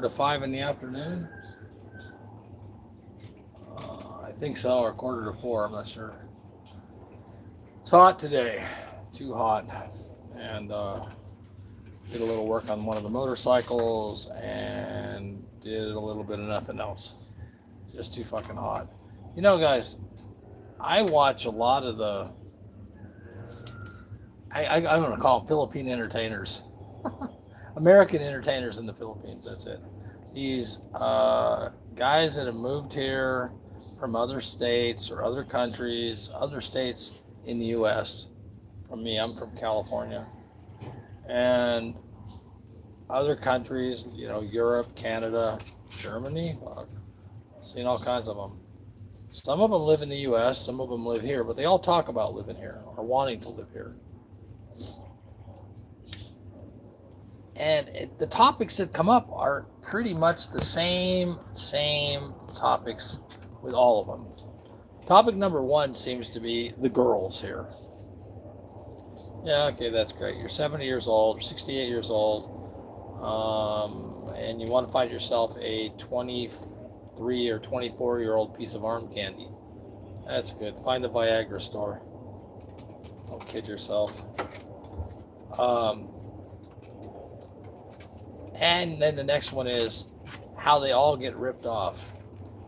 to 5 in the afternoon. I think so, or quarter to 4. I'm not sure. It's hot today, too hot, and did a little work on one of the motorcycles and did a little bit of nothing else. Just too fucking hot. You know, guys, I watch a lot of the I'm gonna call them Philippine entertainers, American entertainers in the Philippines. That's it. These guys that have moved here from other states or other countries, other states in the U.S. From me, I'm from California, and other countries, Europe, Canada, Germany. Fuck, seen all kinds of them. Some of them live in the U.S., some of them live here, but they all talk about living here or wanting to live here. And the topics that come up are pretty much the same topics with all of them. Topic number one seems to be the girls here. Yeah, okay, that's great. You're 70 years old or 68 years old, and you want to find yourself a 23 or 24-year-old piece of arm candy. That's good. Find the Viagra store. Don't kid yourself. And then the next one is how they all get ripped off.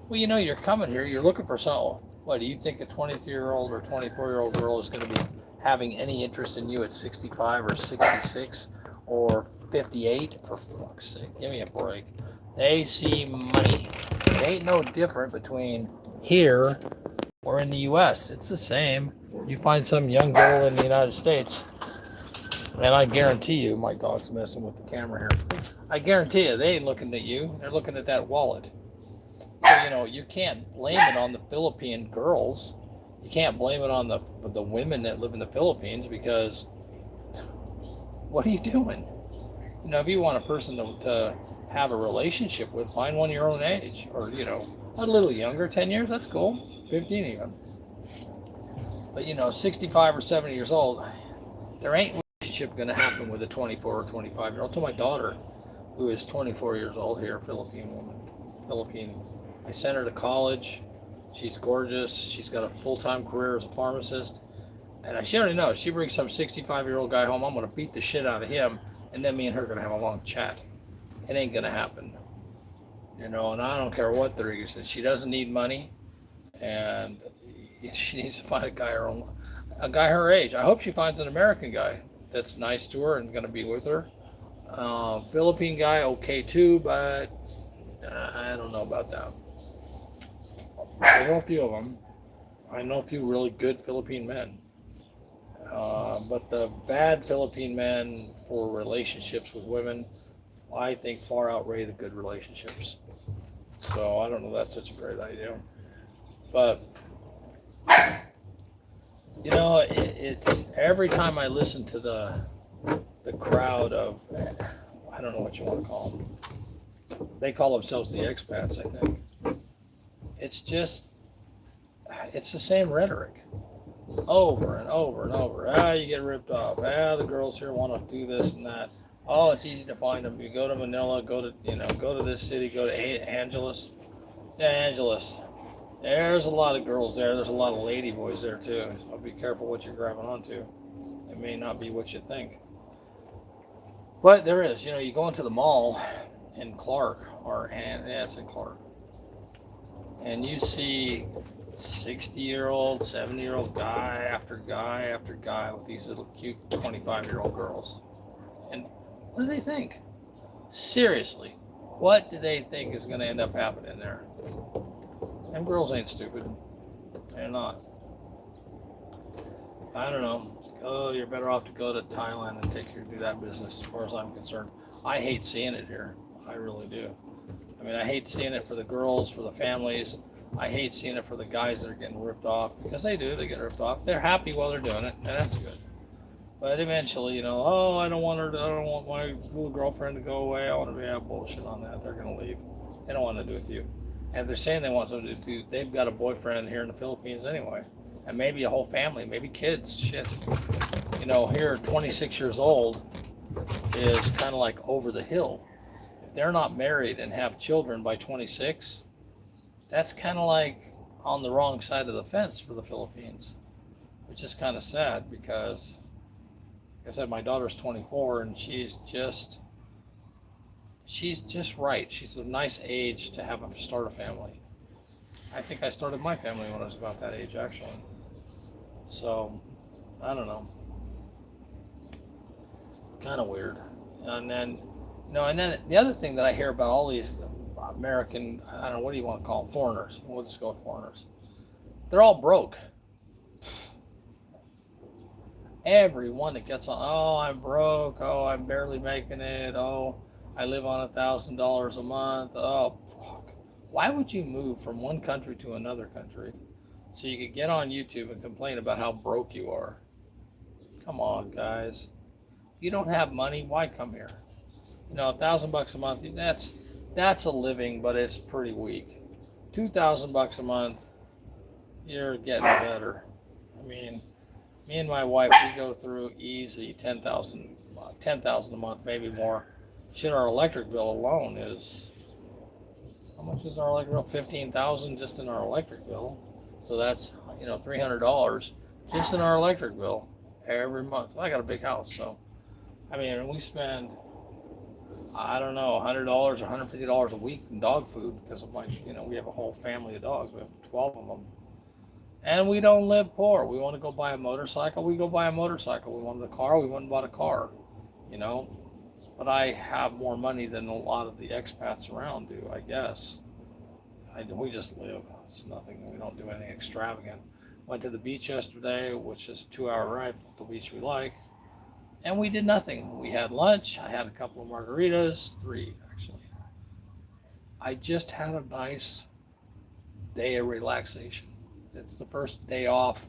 Well, you're coming here, you're looking for something. What, do you think a 23-year-old or 24-year-old girl is going to be having any interest in you at 65 or 66 or 58? For fuck's sake, give me a break. They see money. It ain't no different between here or in the U.S. It's the same. You find some young girl in the United States, and I guarantee you, my dog's messing with the camera here. I guarantee you, they ain't looking at you. They're looking at that wallet. So, you can't blame it on the Philippine girls. You can't blame it on the women that live in the Philippines, because what are you doing? If you want a person to have a relationship with, find one your own age, or, a little younger, 10 years, that's cool, 15 even. But, 65 or 70 years old, there ain't a relationship going to happen with a 24 or 25-year-old. To my daughter, who is 24 years old here, Philippine woman. I sent her to college. She's gorgeous. She's got a full-time career as a pharmacist. And she already knows, she brings some 65-year-old guy home, I'm going to beat the shit out of him, and then me and her are going to have a long chat. It ain't going to happen. And I don't care what the reason is. She doesn't need money, and she needs to find a guy her age. I hope she finds an American guy that's nice to her and going to be with her. Philippine guy, okay too, but I don't know about that. I know a few of them. I know a few really good Philippine men. But the bad Philippine men for relationships with women, I think far outweigh the good relationships. So I don't know if that's such a great idea. But, it's every time I listen to the crowd of, I don't know what you want to call them. They call themselves the expats, I think. It's the same rhetoric over and over and over. You get ripped off. The girls here want to do this and that. Oh, it's easy to find them. You go to Manila, go to this city, go to Angeles. Yeah, Angeles. There's a lot of girls there. There's a lot of lady boys there too. So be careful what you're grabbing onto. It may not be what you think. But there is. You go into the mall in Clark, it's in Clark, and you see 60-year-old, 70-year-old guy after guy after guy with these little cute 25-year-old girls. And what do they think? Seriously, what do they think is going to end up happening there? Them girls ain't stupid. They're not. I don't know. Oh, you're better off to go to Thailand and do that business, as far as I'm concerned. I hate seeing it here. I really do. I hate seeing it for the girls, for the families. I hate seeing it for the guys that are getting ripped off, because they get ripped off. They're happy while they're doing it, and that's good. But eventually, I don't want my little girlfriend to go away. I want to be bullshit on that. They're going to leave. They don't want to do it with you. And if they're saying they want something to do, they've got a boyfriend here in the Philippines anyway. And maybe a whole family, maybe kids. Shit. Here, 26 years old is kind of like over the hill. if they're not married and have children by 26, that's kind of like on the wrong side of the fence for the Philippines, which is kind of sad because, like I said, my daughter's 24 and she's just right. She's a nice age to start a family. I think I started my family when I was about that age, actually. So, I don't know. Kind of weird. And then, and then the other thing that I hear about all these American, I don't know, what do you want to call them? Foreigners. We'll just go with foreigners. They're all broke. Everyone that gets on, oh, I'm broke. Oh, I'm barely making it. Oh, I live on $1,000 a month. Oh, fuck. Why would you move from one country to another country so you could get on YouTube and complain about how broke you are? Come on, guys. If you don't have money, why come here? $1,000 a month, that's a living, but it's pretty weak. $2,000 a month, you're getting better. I mean, me and my wife, we go through easy $10,000 a month, maybe more. Shit, our electric bill alone is, how much is our electric bill? $15,000 just in our electric bill. So that's, $300 just in our electric bill every month. Well, I got a big house, so, I mean, we spend, I don't know, $100 or $150 a week in dog food because of we have a whole family of dogs. We have 12 of them. And we don't live poor. We want to go buy a motorcycle, we go buy a motorcycle. We wanted a car, we went and bought a car, But I have more money than a lot of the expats around do, I guess. We just live. It's nothing. We don't do anything extravagant. Went to the beach yesterday, which is a 2-hour ride from the beach we like. And we did nothing. We had lunch. I had a couple of margaritas, 3 actually. I just had a nice day of relaxation. It's the first day off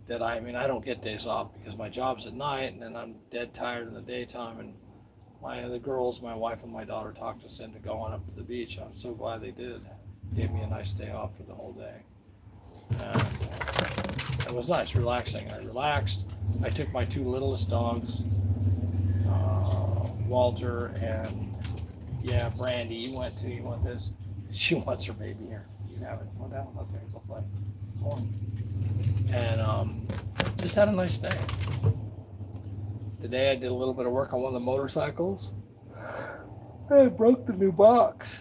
that I don't get days off because my job's at night and then I'm dead tired in the daytime. And the girls, my wife and my daughter talked us into going up to the beach. I'm so glad they did. Gave me a nice day off for the whole day. And it was nice, relaxing. I relaxed. I took my 2 littlest dogs, Walter and Brandy. You want this? She wants her baby here. You have it. Come on down. Okay, go play. Come on. And just had a nice day. Today I did a little bit of work on one of the motorcycles. I broke the new box.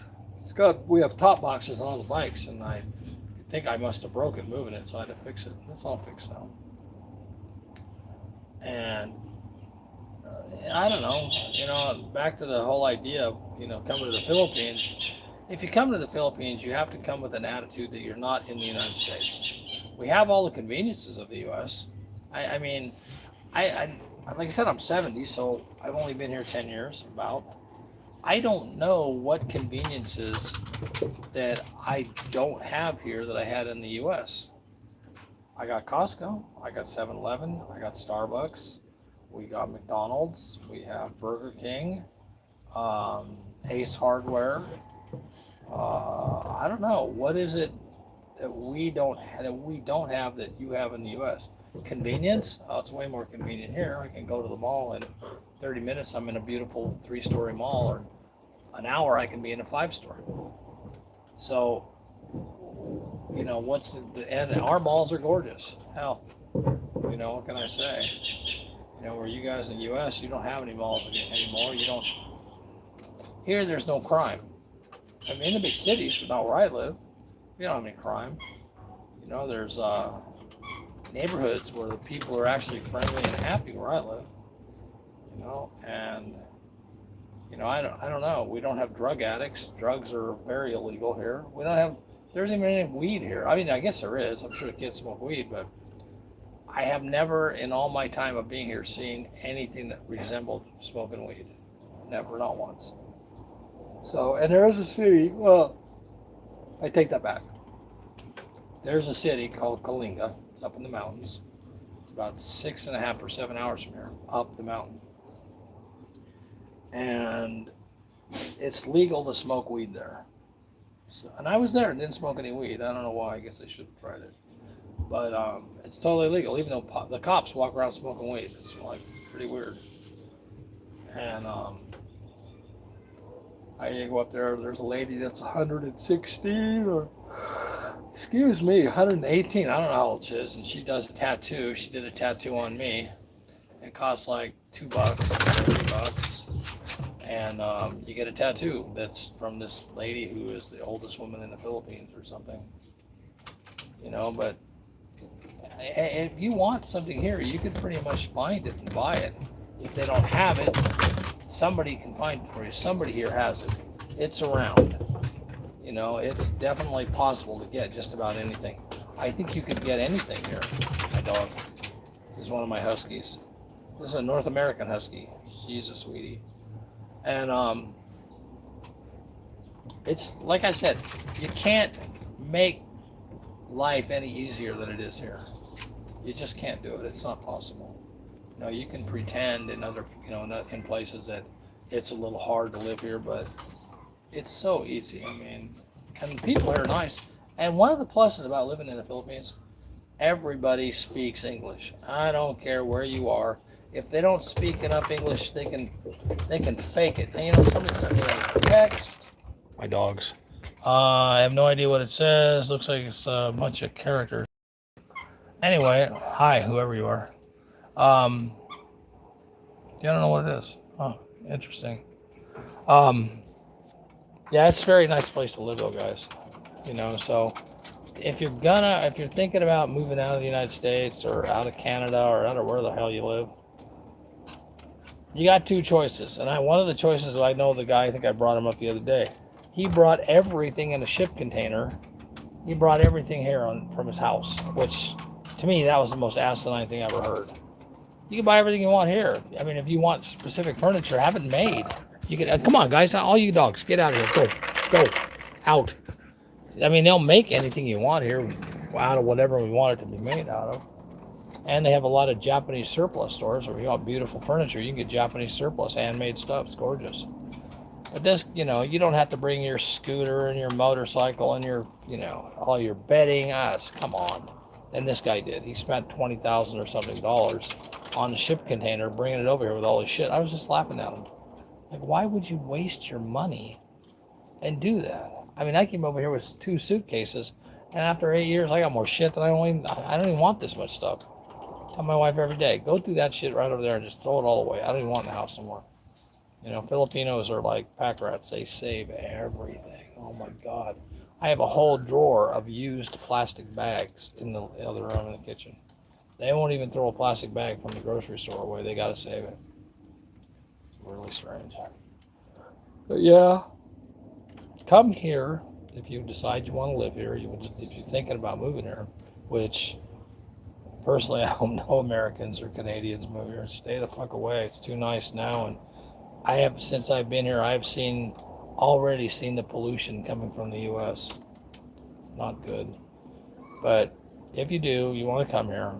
We have top boxes on all the bikes, and I think I must have broke it moving it, so I had to fix it. It's all fixed now. And I don't know, back to the whole idea of, coming to the Philippines. If you come to the Philippines, you have to come with an attitude that you're not in the United States. We have all the conveniences of the U.S. I mean, like I said, I'm 70, so I've only been here 10 years, about. I don't know what conveniences that I don't have here that I had in the U.S. I got Costco, I got 7-Eleven, I got Starbucks, we got McDonald's, we have Burger King, Ace Hardware. I don't know, what is it that we don't have that you have in the U.S.? Convenience? Oh, it's way more convenient here. I can go to the mall in 30 minutes. I'm in a beautiful 3-story mall, or an hour I can be in a 5-story. So, and our malls are gorgeous. Hell, what can I say? Where you guys in the U.S., you don't have any malls anymore. Here there's no crime. I mean, in the big cities, but not where I live. We don't have any crime. There's neighborhoods where the people are actually friendly and happy where I live. And I don't know. We don't have drug addicts. Drugs are very illegal here. There isn't even any weed here. I mean, I guess there is. I'm sure the kids smoke weed, but I have never, in all my time of being here, seen anything that resembled smoking weed. Never, not once. So, and there is a city, well, I take that back. There's a city called Kalinga. It's up in the mountains. It's about 6.5 or 7 hours from here, up the mountain. And it's legal to smoke weed there. So, and I was there and didn't smoke any weed. I don't know why. I guess I should have tried it. But it's totally legal, even though the cops walk around smoking weed. It's like pretty weird. And I go up there, there's a lady that's 116 or, excuse me, 118. I don't know how old she is, and she does a tattoo. She did a tattoo on me. It costs like $2, $30. And you get a tattoo that's from this lady who is the oldest woman in the Philippines or something. You know, but if you want something here, you can pretty much find it and buy it. If they don't have it, somebody can find it for you. Somebody here has it. It's around. You know, it's definitely possible to get just about anything. I think you could get anything here. My dog. This is one of my huskies. This is a North American husky. She's a sweetie. And it's like I said, you can't make life any easier than it is here. You just can't do it. It's not possible. You know, you can pretend in other, you know, in places that it's a little hard to live here, but it's so easy. I mean, and people here are nice. And one of the pluses about living in the Philippines, everybody speaks English. I don't care where you are. If they don't speak enough English, they can fake it. And, you know, somebody sent me a text. My dogs. I have no idea what it says. Looks like it's a bunch of characters. Anyway, hi, whoever you are. I don't know what it is. Oh, interesting. Yeah, it's a very nice place to live, though, guys. You know, so if you're thinking about moving out of the United States or out of Canada or out of where the hell you live, you got two choices. And one of the choices, I know the guy, I think I brought him up the other day. He brought everything in a ship container. He brought everything here from his house, which to me, that was the most asinine thing I ever heard. You can buy everything you want here. I mean, if you want specific furniture, have it made. You can, come on, guys, all you dogs, get out of here. Go, out. I mean, they'll make anything you want here out of whatever we want it to be made out of. And they have a lot of Japanese surplus stores where you want beautiful furniture. You can get Japanese surplus, handmade stuff. It's gorgeous. But this, you know, you don't have to bring your scooter and your motorcycle and your, you know, all your bedding. Come on. And this guy did. He spent $20,000 or something on a ship container, bringing it over here with all his shit. I was just laughing at him. Like, why would you waste your money and do that? I mean, I came over here with 2 suitcases, and after 8 years, I got more shit than I don't even want this much stuff. I tell my wife every day, go through that shit right over there and just throw it all away. I don't even want it in the house anymore. You know, Filipinos are like pack rats. They save everything. Oh my God. I have a whole drawer of used plastic bags in the other room in the kitchen. They won't even throw a plastic bag from the grocery store away. They got to save it. It's really strange. But yeah, come here if you decide you want to live here. If you're thinking about moving here, which personally, I hope no Americans or Canadians move here. Stay the fuck away. It's too nice now. And since I've been here, I've already seen the pollution coming from the U.S. It's not good. But if you do, you want to come here,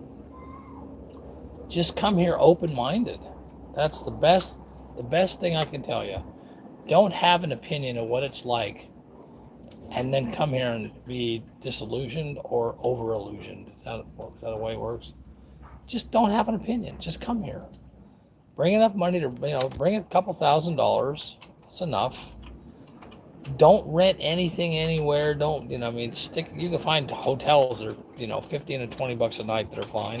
just come here open-minded. That's the best thing I can tell you. Don't have an opinion of what it's like and then come here and be disillusioned or over-illusioned. Is that the way it works? Just don't have an opinion. Just come here. Bring enough money to, bring a couple $1,000s. That's enough. Don't rent anything anywhere. Don't, you can find hotels that are, 15 to 20 bucks a night that are fine.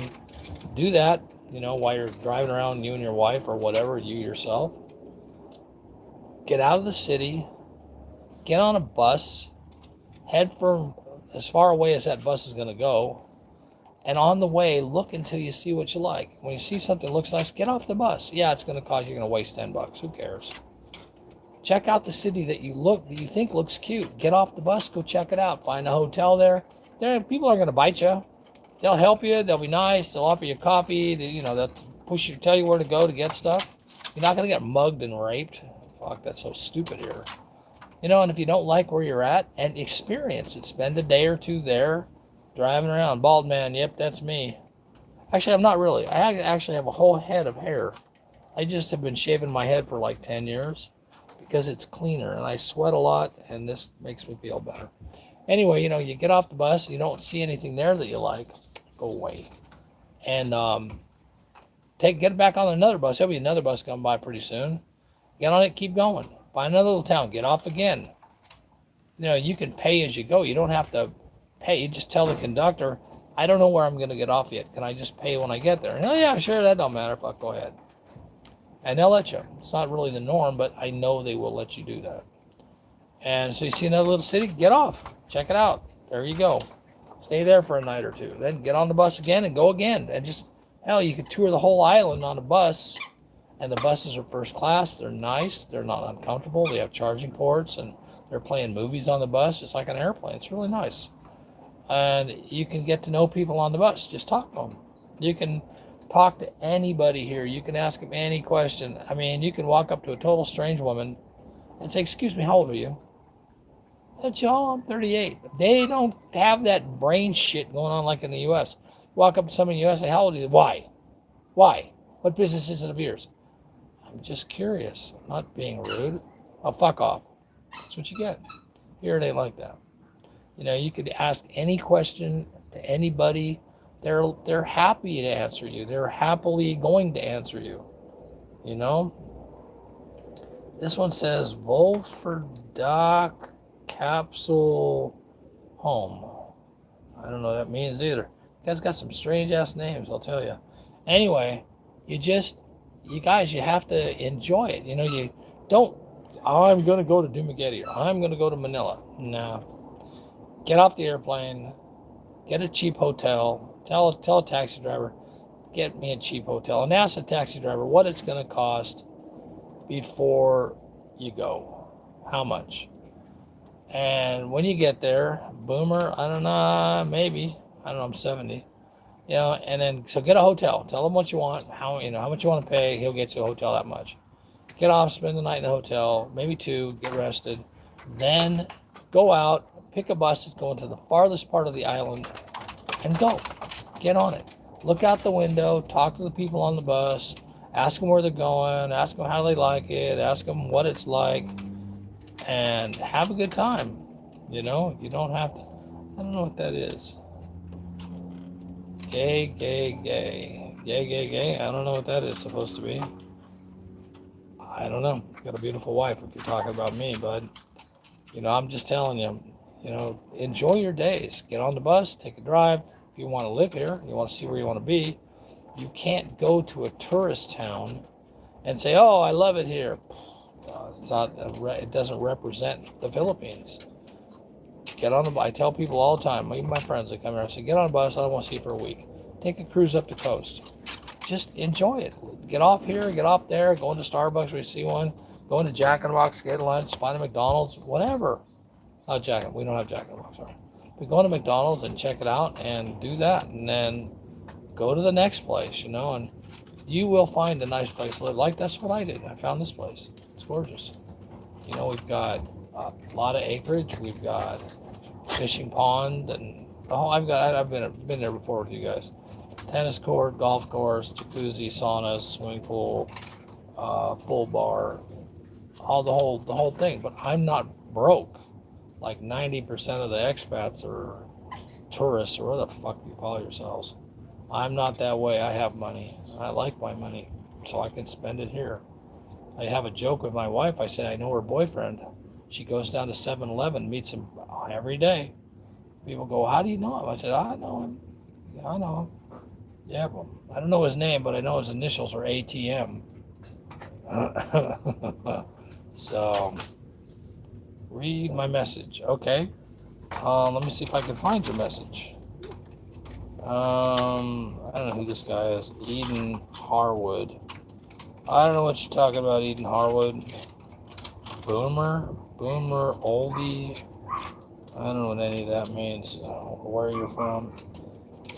Do that, while you're driving around, you and your wife or whatever, you yourself. Get out of the city. Get on a bus. Head for as far away as that bus is going to go. And on the way, look until you see what you like. When you see something that looks nice, get off the bus. Yeah, it's going to cost you, you're going to waste 10 bucks. Who cares? Check out the city that you think looks cute. Get off the bus, go check it out. Find a hotel there. People aren't going to bite you. They'll help you. They'll be nice. They'll offer you coffee. They'll push you, tell you where to go to get stuff. You're not going to get mugged and raped. Fuck, that's so stupid here. And if you don't like where you're at, and experience it, spend a day or two there, driving around. Bald man, yep, that's me. Actually, I'm not really. I actually have a whole head of hair. I just have been shaving my head for like 10 years because it's cleaner, and I sweat a lot, and this makes me feel better. Anyway, you get off the bus, you don't see anything there that you like, go away. And get back on another bus. There'll be another bus coming by pretty soon. Get on it, keep going. Find another little town. Get off again. You know, you can pay as you go. You don't have to pay. You just tell the conductor, I don't know where I'm going to get off yet. Can I just pay when I get there? And, oh, yeah, sure. That don't matter. Fuck, go ahead. And they'll let you. It's not really the norm, but I know they will let you do that. And so you see another little city, get off. Check it out. There you go. Stay there for a night or two. Then get on the bus again and go again. And just, hell, you could tour the whole island on a bus. And the buses are first class. They're nice. They're not uncomfortable. They have charging ports. And they're playing movies on the bus. It's like an airplane. It's really nice. And you can get to know people on the bus. Just talk to them. You can talk to anybody here. You can ask them any question. I mean, you can walk up to a total strange woman and say, excuse me, how old are you? Oh, I'm 38. They don't have that brain shit going on like in the U.S. Walk up to somebody in the U.S. and say, how old are you? Why? Why? What business is it of yours? I'm just curious. I'm not being rude. Oh, fuck off. That's what you get. Here it ain't like that. You know, you could ask any question to anybody. They're happy to answer you. They're happily going to answer you. You know? This one says Wolferdach Capsule Home. I don't know what that means either. You guys got some strange ass names, I'll tell you. Anyway, you guys, you have to enjoy it. You know, you don't, I'm going to go to Dumaguete or I'm going to go to Manila. No. Get off the airplane, get a cheap hotel, tell a taxi driver, get me a cheap hotel, and ask the taxi driver what it's going to cost before you go. How much? And when you get there, boomer, I don't know, maybe, I don't know, I'm 70. You know, and then, so get a hotel. Tell him what you want, how much you want to pay. He'll get you a hotel that much. Get off, spend the night in the hotel, maybe 2, get rested. Then go out, pick a bus that's going to the farthest part of the island, and go. Get on it. Look out the window, talk to the people on the bus, ask them where they're going, ask them how they like it, ask them what it's like, and have a good time. You know, you don't have to, I don't know what that is. Gay. I don't know what that is supposed to be. I don't know. Got a beautiful wife if you're talking about me, bud. You know, I'm just telling you, you know, enjoy your days. Get on the bus, take a drive. If you want to live here, you want to see where you want to be, you can't go to a tourist town and say, oh, I love it here. It's not, it doesn't represent the Philippines. Get on the bus. I tell people all the time, even my friends that come here, I say, get on a bus, I don't want to see you for a week. Take a cruise up the coast. Just enjoy it. Get off here, get off there, go into Starbucks where you see one, go into Jack in the Box, get lunch, find a McDonald's, whatever. Not Jack, we don't have Jack in the Box, sorry. But go to McDonald's and check it out and do that. And then go to the next place, you know, and you will find a nice place to live. Like, that's what I did. I found this place. It's gorgeous. You know, we've got a lot of acreage. We've got fishing pond, and I've been there before with you guys. Tennis court, golf course, jacuzzi, saunas, swimming pool, full bar, the whole thing. But I'm not broke. Like 90% of the expats are tourists, or what the fuck you call yourselves. I'm not that way. I have money. I like my money, so I can spend it here. I have a joke with my wife. I say I know her boyfriend. She goes down to 7-Eleven, meets him every day. People go, how do you know him? I said, I know him. Yeah, I know him. Yeah, but I don't know his name, but I know his initials are ATM. So, read my message. Okay. Let me see if I can find your message. I don't know who this guy is. Eden Harwood. I don't know what you're talking about, Eden Harwood. Boomer, oldie. I don't know what any of that means. Where you're from.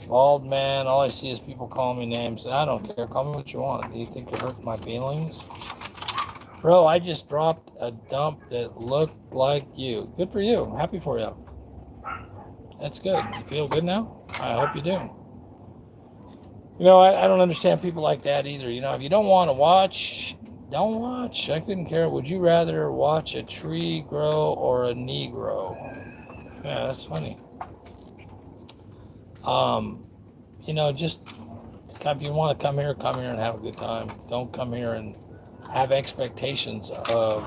Bald man. All I see is people calling me names. I don't care. Call me what you want. Do you think you're hurting my feelings? Bro, I just dropped a dump that looked like you. Good for you. I'm happy for you. That's good. You feel good now? I hope you do. You know, I don't understand people like that either. You know, if you don't want to watch, don't watch. I couldn't care. Would you rather watch a tree grow or a Negro? Yeah, that's funny. You know, just if you want to come here and have a good time. Don't come here and have expectations of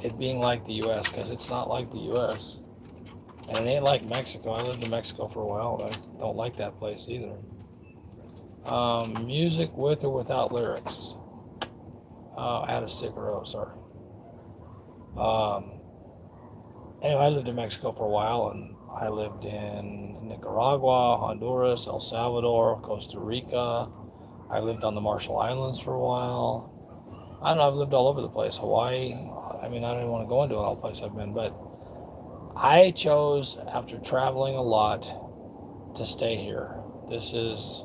it being like the U.S. because it's not like the U.S. And it ain't like Mexico. I lived in Mexico for a while. I don't like that place either. Music with or without lyrics. Add a sticker. Oh, sorry. Anyway, I lived in Mexico for a while, and I lived in Nicaragua, Honduras, El Salvador, Costa Rica. I lived on the Marshall Islands for a while. I don't know, I've lived all over the place. Hawaii. I mean, I don't even want to go into all the places I've been, but I chose, after traveling a lot, to stay here. This is,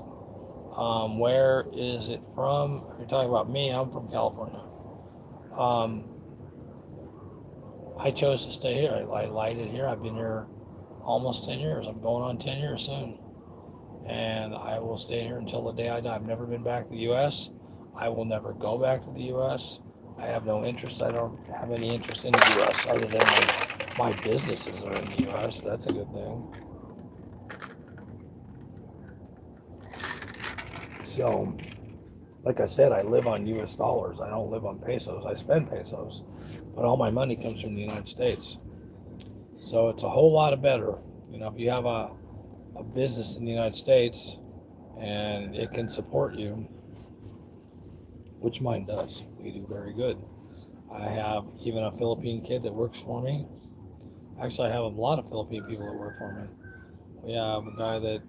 where is it from? If you're talking about me, I'm from California. I chose to stay here. I liked it here. I've been here almost 10 years. I'm going on 10 years soon. And I will stay here until the day I die. I've never been back to the U.S. I will never go back to the U.S. I have no interest. I don't have any interest in the U.S. other than my businesses are in the U.S. That's a good thing. So, like I said, I live on U.S. dollars. I don't live on pesos. I spend pesos. But all my money comes from the United States. So it's a whole lot better. You know, if you have a business in the United States and it can support you, which mine does. We do very good. I have even a Philippine kid that works for me. Actually, I have a lot of Philippine people that work for me. We have a guy that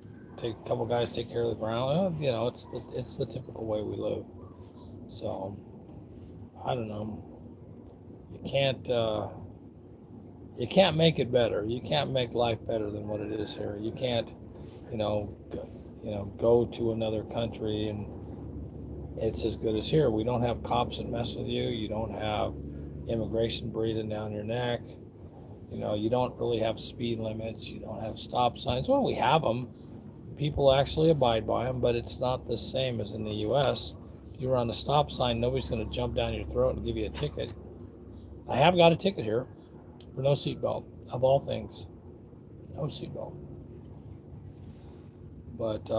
a couple guys take care of the ground. You know, it's the typical way we live. So I don't know. You can't make it better. You can't make life better than what it is here. You can't, go to another country and it's as good as here. We don't have cops that mess with you. You don't have immigration breathing down your neck. You know, you don't really have speed limits. You don't have stop signs. Well, we have them. People actually abide by them, but it's not the same as in the U.S. If you're on a stop sign, nobody's going to jump down your throat and give you a ticket. I have got a ticket here for no seatbelt, of all things. No seatbelt. But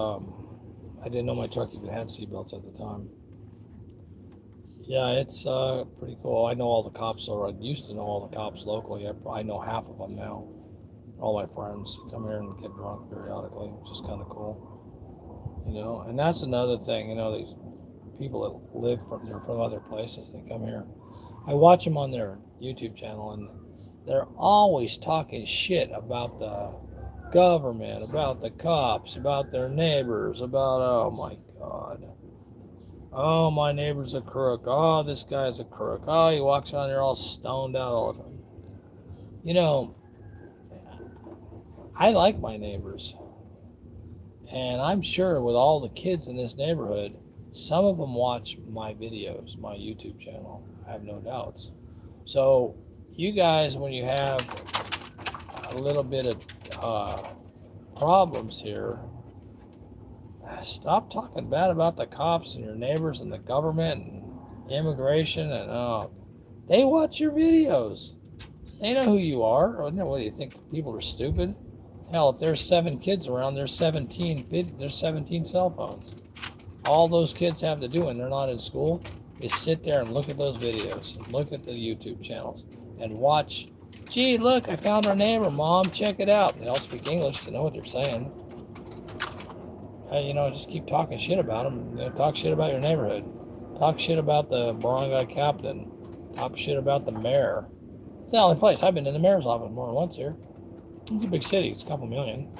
I didn't know my truck even had seatbelts at the time. Yeah, it's pretty cool. I know all the cops, or I used to know all the cops locally. I know half of them now. All my friends come here and get drunk periodically, which is kind of cool. You know, and that's another thing. You know, these people that live from other places, they come here. I watch them on their YouTube channel, and they're always talking shit about the government, about the cops, about their neighbors, about, oh my God. Oh, my neighbor's a crook. Oh, this guy's a crook. Oh, he walks around here all stoned out all the time. You know, I like my neighbors. And I'm sure with all the kids in this neighborhood, some of them watch my videos, my YouTube channel. I have no doubts. So you guys, when you have a little bit of problems here, stop talking bad about the cops and your neighbors and the government and immigration. And they watch your videos. They know who you are. Or, what do you think? People are stupid? Hell, if there's 7 kids around, there's 17 cell phones. All those kids have to do when they're not in school is sit there and look at those videos, and look at the YouTube channels, and watch. Gee, look, I found our neighbor, Mom. Check it out. They all speak English to know what they're saying. Just keep talking shit about them. Talk shit about your neighborhood. Talk shit about the barangay captain. Talk shit about the mayor. It's the only place. I've been in the mayor's office more than once here. It's a big city. It's a couple million.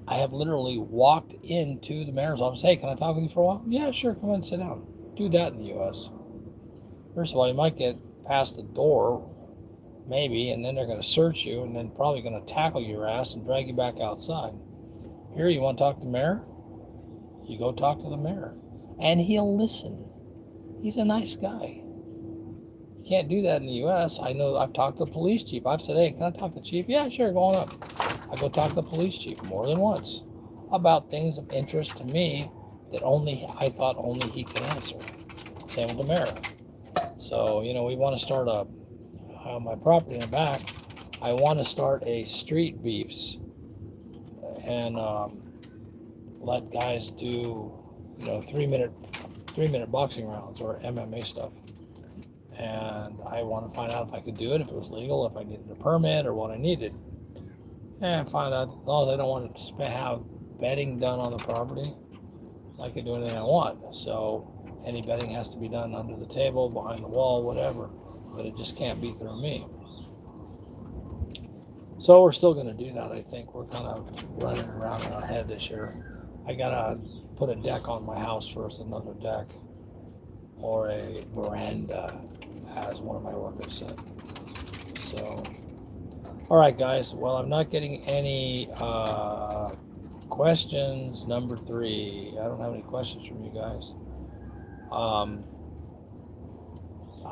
I have literally walked into the mayor's office. Hey, can I talk with you for a while? Yeah, sure. Come on and sit down. Do that in the U.S. First of all, you might get past the door, maybe, and then they're going to search you, and then probably going to tackle your ass and drag you back outside. Here, you want to talk to the mayor? You go talk to the mayor. And he'll listen. He's a nice guy. You can't do that in the U.S. I know I've talked to the police chief. I've said, hey, can I talk to the chief? Yeah, sure, go on up. I go talk to the police chief more than once about things of interest to me that I thought only he could answer. Same with the mayor. So, we want to start my property in the back, I want to start a street beefs and let guys do, 3-minute boxing rounds or MMA stuff. and I want to find out if I could do it, if it was legal, if I needed a permit or what I needed. And find out, as long as I don't want to have betting done on the property, I can do anything I want. So any betting has to be done under the table, behind the wall, whatever, but it just can't be through me. So we're still going to do that. I think we're kind of running around in our head this year. I got to put a deck on my house first, another deck, or a veranda, as one of my workers said. So, all right, guys. Well, I'm not getting any questions. Number 3. I don't have any questions from you guys. I'll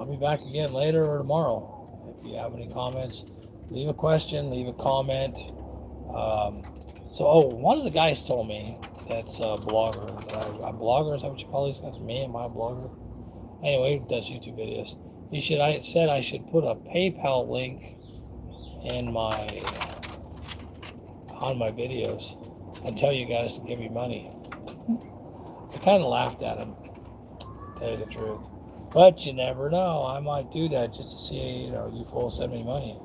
be back again later or tomorrow. If you have any comments, leave a question, leave a comment. One of the guys told me that's a blogger. A blogger, is that what you call these guys? Me, am I a blogger? Anyway, he does YouTube videos. I said I should put a PayPal link in on my videos and tell you guys to give me money. I kind of laughed at him, to tell you the truth. But you never know. I might do that just to see, you fools send me money.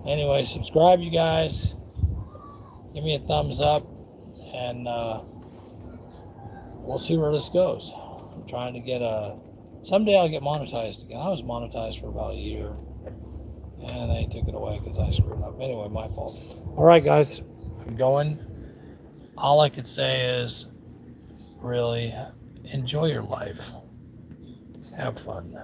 Anyway, subscribe, you guys. Give me a thumbs up, and we'll see where this goes. I'm trying to get someday I'll get monetized again. I was monetized for about a year, and they took it away because I screwed up. Anyway, my fault. All right, guys, I'm going. All I could say is, really, enjoy your life. Have fun.